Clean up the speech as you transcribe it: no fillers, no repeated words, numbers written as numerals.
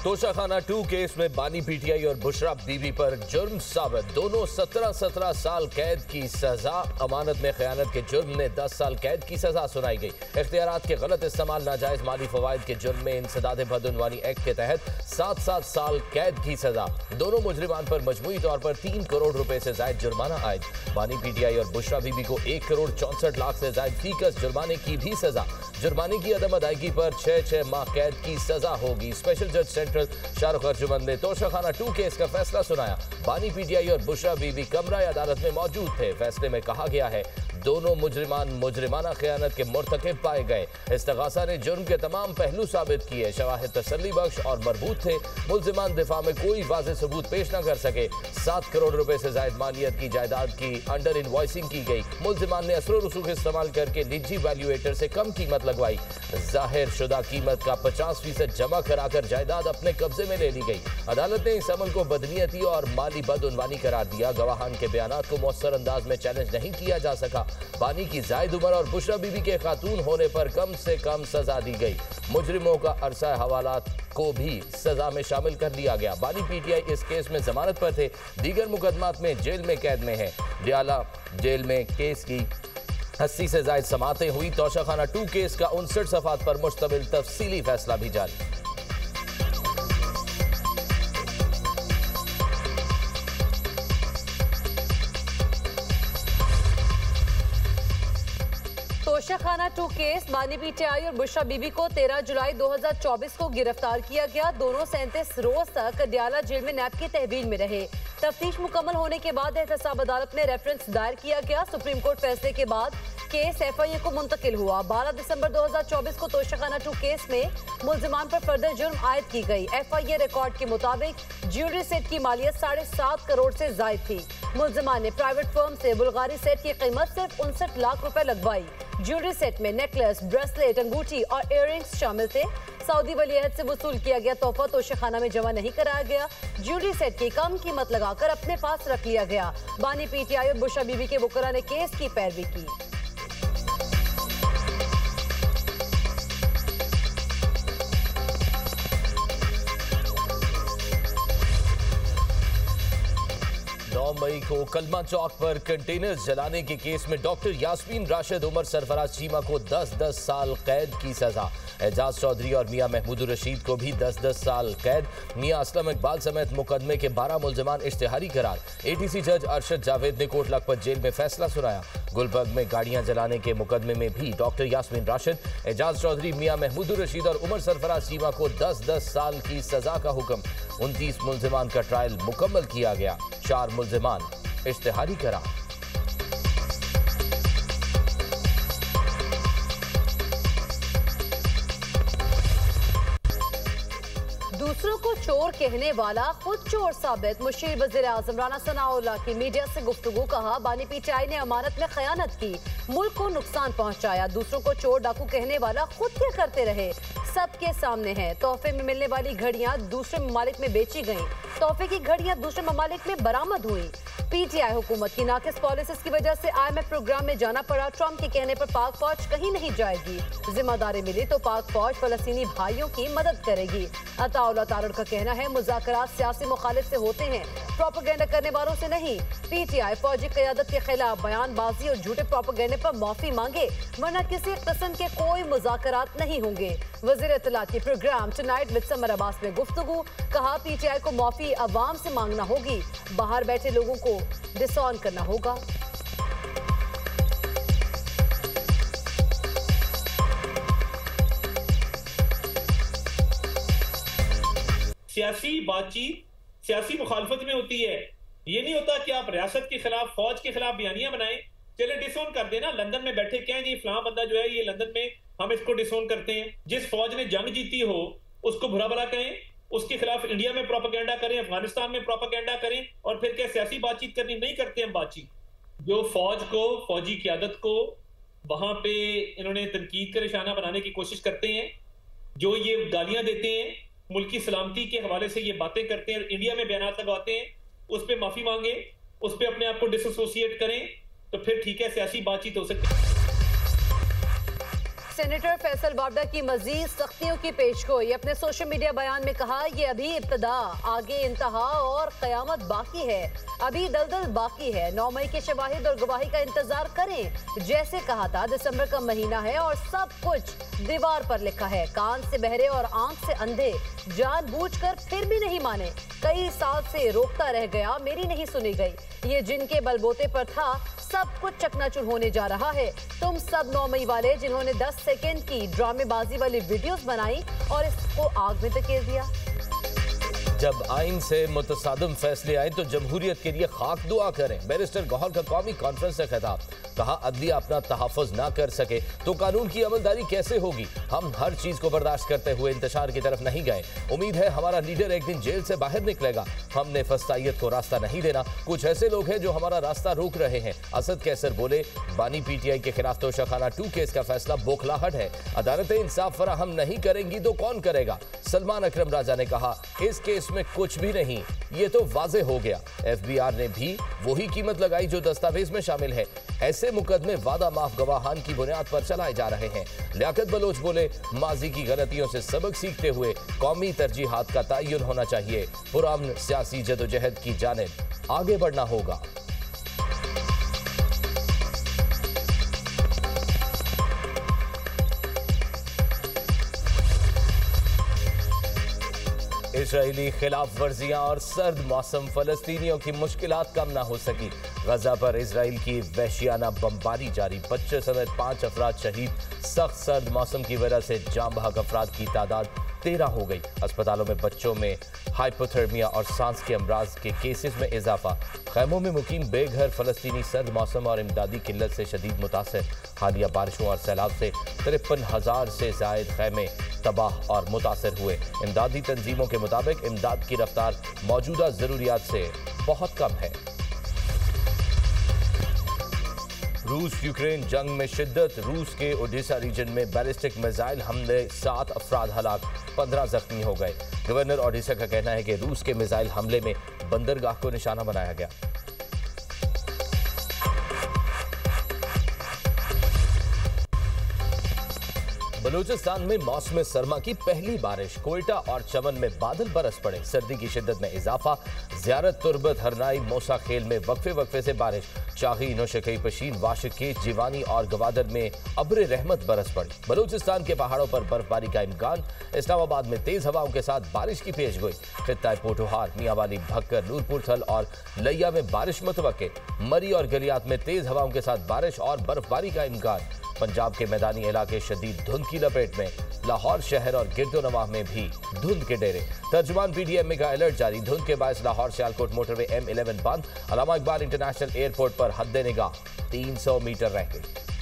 Toshakhana 2 case में बानी PTI और बुशरा बीबी पर जुर्म साबित। दोनों 17 साल कैद की सजा। अमानत में खयानत के जुर्म में 10 साल कैद की सजा सुनाई गई। इख्तियारात के गलत इस्तेमाल, नाजायज माली फवायद के जुर्म में इंसदाद बदउनवानी एक्ट के तहत 7 साल कैद की सजा। दोनों मुजरिमान पर मजमूई तौर पर 3 करोड़ रुपए से जायद जुर्माना आयद। बानी पीटीआई और बुशरा बीबी को 1 करोड़ 64 लाख से जायद फीकस जुर्माने की भी सजा। जुर्माने की अदम अदायगी पर 6 माह कैद की सजा होगी। स्पेशल जज सेंट्रल शाहरुख अर्जुमंद ने तोशाखाना 2 केस का फैसला सुनाया। बानी पीटीआई और बुशरा बीबी कमरा अदालत में मौजूद थे। फैसले में कहा गया है दोनों मुजरिमान मुजरिमाना खयानत के मुर्तकिब पाए गए। इस्तगासा ने जुर्म के तमाम पहलू साबित किए। शवाहिद तसल्ली बख्श और मरबूत थे। मुलजिमान दिफा में कोई वाज़ेह सबूत पेश न कर सके। 7 करोड़ रुपए से जायद मालियत की जायदाद की अंडर इनवॉइसिंग की गई। मुलजिमान ने असर रसूख इस्तेमाल करके निजी वैल्यूएटर से कम कीमत लगवाई। जाहिर शुदा कीमत का 50% जमा कराकर जायदाद अपने कब्जे में ले ली गई। अदालत ने इस अमल को बदनीयती और माली बदउनवानी करार दिया। गवाहान के बयानात को मौसर अंदाज में चैलेंज नहीं किया जा सका। बानी की जायद उम्र और बुशरा बीबी के खातून होने पर कम से कम सजा दी गई। मुजरिमों का अरसा हवालात को भी सजा में शामिल कर दिया गया। बानी पीटीआई इस केस में जमानत पर थे। दीगर मुकदमात में जेल में कैद में है। डियाला जेल में केस की 80 से जायद समातें हुई। तोशाखाना 2 केस का 59 सफात पर मुश्तमिल तफसीली फैसला भी जारी। तोशाखाना 2 केस, बानी पीटीआई और बुशरा बीबी को 13 जुलाई 2024 को गिरफ्तार किया गया। दोनों 37 रोज तक डियाला जेल में नैब की तहवील में रहे। तफ्तीश मुकम्मल होने के बाद एहतसाब अदालत में रेफरेंस दायर किया गया। सुप्रीम कोर्ट फैसले के बाद केस एफआईए को मुंतकिल हुआ। 12 दिसंबर 2024 को तोशाखाना 2 केस में मुलजिमान पर फर्दर जुर्म आयद की गई। एफआईए रिकॉर्ड के मुताबिक ज्वेलरी सेट की मालियत 7.5 करोड़ से जायद थी। मुलजिमान ने प्राइवेट फर्म से बुल्गारी सेट की कीमत सिर्फ 59 लाख रुपए लगवाई। ज्वेलरी सेट में नेकलेस, ब्रेसलेट, अंगूठी और इयररिंग्स शामिल थे। सऊदी वलीअहद से वसूल किया गया तोहफा तोशाखाना में जमा नहीं कराया गया। ज्वेलरी सेट की कम कीमत लगाकर अपने पास रख लिया गया। बानी पीटीआई और बुशरा बीबी के वकला ने केस की पैरवी की। मई को कलमा चौक पर कंटेनर्स जलाने के केस में डॉक्टर यास्मीन राशिद, उमर सरफराज चीमा को 10 साल कैद की सजा। एजाज चौधरी और मियां महमूद रशीद को भी 10 साल कैद। मियां असलम इकबाल समेत मुकदमे के 12 मुलजमान इश्तिहारी करार। एटीसी जज अरशद जावेद ने कोट लखपत जेल में फैसला सुनाया। गुलबर्ग में गाड़ियां जलाने के मुकदमे में भी डॉक्टर यास्मीन राशिद, एजाज चौधरी, मियां महमूद रशीद और उमर सरफराज चीमा को 10 साल की सजा का हुक्म। 29 मुलजमान का ट्रायल मुकम्मल किया गया। 4 मुलजमान इश्तिहारी करार। दूसरों को चोर कहने वाला खुद चोर साबित। मुशीर वज़ीर आज़म राना सनाउल्लाह की मीडिया से गुफ्तगू। कहा बानी पीटीआई ने अमानत में खयानत की, मुल्क को नुकसान पहुंचाया। दूसरों को चोर डाकू कहने वाला खुद क्या करते रहे, सबके सामने है। तोहफे में मिलने वाली घड़ियां दूसरे ममालिक में बेची गईं। तोहफे की घड़ियां दूसरे ममालिक में बरामद हुई। पीटीआई हुकूमत की नाकिस पॉलिसीज की वजह से IMF प्रोग्राम में जाना पड़ा। ट्रंप के कहने पर पाक फौज कहीं नहीं जाएगी। जिम्मेदारी मिली तो पाक फौज फलस्तीनी भाइयों की मदद करेगी। अताउल्लाह तारड़ का कहना है मुज़ाकरात सियासी मुखालिफ से होते हैं, प्रोपेगेंडा करने वालों से नहीं। पीटीआई फौजी क़यादत के खिलाफ बयानबाजी और झूठे प्रोपेगेंडे पर माफी मांगे, वरना किसी किस्म के कोई मुज़ाकरात नहीं होंगे। वज़ीर इत्तलात की programme tonight with Samar Abbas में गुफ्तगू। कहा पीटीआई को माफी अवाम से मांगना होगी, बाहर बैठे लोगों को डिसऑन करना होगा। सियासी बातचीत सियासी मुखालफत में होती है। ये नहीं होता कि आप रियासत के खिलाफ, फौज के खिलाफ बयानियां बनाएं। चले डिसोन कर देना। लंदन में बैठे क्या है जी, फलां बंदा जो है ये लंदन में, हम इसको डिसोन करते हैं। जिस फौज ने जंग जीती हो उसको बुरा भला कहें, उसके खिलाफ इंडिया में प्रोपेगेंडा करें, अफगानिस्तान में प्रोपेगेंडा करें, और फिर क्या सियासी बातचीत करनी नहीं करते हम बातचीत। जो फौज को, फौजी क़यादत को वहां पे इन्होंने तनकीद का निशाना बनाने की कोशिश करते हैं। जो ये गालियां देते हैं, मुल्क की सलामती के हवाले से ये बातें करते हैं, इंडिया में बयान लगवाते हैं, उस पर माफी मांगे, उस पर अपने आप को डिसोसिएट करें, तो फिर ठीक है, सियासी बातचीत हो सकती है। सेनेटर फैसल वाबडा की मजीद सख्तियों की पेशगोई। अपने सोशल मीडिया बयान में कहा, यह अभी इब्तदा, आगे इंतहा और कयामत बाकी है, अभी दलदल बाकी है। 9 मई के शवाहिद और गवाही का इंतजार करें। जैसे कहा था, दिसंबर का महीना है और सब कुछ दीवार पर लिखा है। कान से बहरे और आंख से अंधे जानबूझकर फिर भी नहीं माने। कई साल से रोकता रह गया, मेरी नहीं सुनी गई। ये जिनके बलबोते पर था, सब कुछ चकनाचूर होने जा रहा है। तुम सब 9 मई वाले जिन्होंने 10 सेकंड की ड्रामेबाजी वाली वीडियोस बनाई और इसको आग में धकेल दिया। जब आइन से मुतसादिम फैसले आए तो जमहूरियत के लिए खाक दुआ करें। बैरिस्टर गौहर का कौमी कॉन्फ्रेंस से खिताब। कहा, अदलिया अपना तहफ़्फ़ुज़ ना कर सके तो कानून की अमलदारी कैसे होगी। हम हर चीज को बर्दाश्त करते हुए इंतशार की तरफ नहीं गए। उम्मीद है हमारा लीडर एक दिन जेल से बाहर निकलेगा। हमने फस्तायत को रास्ता नहीं देना। कुछ ऐसे लोग हैं जो हमारा रास्ता रोक रहे हैं। असद कैसर बोले, बानी PTI के खिलाफ तोशाखाना 2 केस का फैसला बौखलाहट है। अदालतें इंसाफ फराहम नहीं करेंगी तो कौन करेगा। सलमान अकरम राजा ने कहा, इस केस में कुछ भी नहीं, ये तो वाजे हो गया। FBR ने भी वही कीमत लगाई जो दस्तावेज में शामिल है। ऐसे मुकदमे वादा माफ गवाहान की बुनियाद पर चलाए जा रहे हैं। लियाकत बलोच बोले, माजी की गलतियों से सबक सीखते हुए कौमी तरजीहात का तयन होना चाहिए। पुरान सियासी जदोजहद की जानिब आगे बढ़ना होगा। इजरायली खिलाफ वर्जियां और सर्द मौसम, फलस्तीनियों की मुश्किलात कम ना हो सकी। गजा पर इजराइल की वहशियाना बमबारी जारी, बच्चे समेत 5 अफराद शहीद। सख्त सर्द मौसम की वजह से जाम बहक अफराद की तादाद 13 हो गई। अस्पतालों में बच्चों में हाइपोथर्मिया और सांस के अमराज के केसेस में इजाफा। खैमों में मुकीम बेघर फलस्तीनी सर्द मौसम और इमदादी किल्लत से शदीद मुतासर। हालिया बारिशों और सैलाब से 53,000 से जायद खैमे तबाह और मुतासर हुए। इमदादी तंजीमों के मुताबिक इमदाद की रफ्तार मौजूदा जरूरियात से बहुत कम है। रूस यूक्रेन जंग में शिद्दत। रूस के ओडेसा रीजन में बैलिस्टिक मिसाइल हमले, 7 अफराद हलाक, 15 जख्मी हो गए। गवर्नर ओडेसा का कहना है कि रूस के मिसाइल हमले में बंदरगाह को निशाना बनाया गया। बलूचिस्तान में मौसम सरमा की पहली बारिश। कोयटा और चमन में बादल बरस पड़े। सर्दी की शिद्दत में इजाफा। ज़ियारत, तुरबत, हरनाई, मोसा खेल में वक्फे वक्फे से बारिश। शाही, नौशकई, पशीन, वाशिकी, जीवानी और गवादर में अब्र रहमत बरस पड़ी। बलूचिस्तान के पहाड़ों पर बर्फबारी का इम्कान। इस्लामाबाद में तेज हवाओं के साथ बारिश की पेशगोई। खित्ताए पोठोहार, मियांवाली, भक्कर, नूरपुर थल और लैया में बारिश मुतवक्के। मरी और गलियात में तेज हवाओं के साथ बारिश और बर्फबारी का इम्कान। पंजाब के मैदानी इलाके शदीद धुंध की लपेट में। लाहौर शहर और गिरदोनवाह में भी धुंध के डेरे। तर्जुमान PDM का अलर्ट जारी। धुंध के बायस लाहौर सियालकोट मोटरवे M11 बंद। अल्लामा इकबाल इंटरनेशनल एयरपोर्ट पर हद निगाह 300 मीटर रह गई।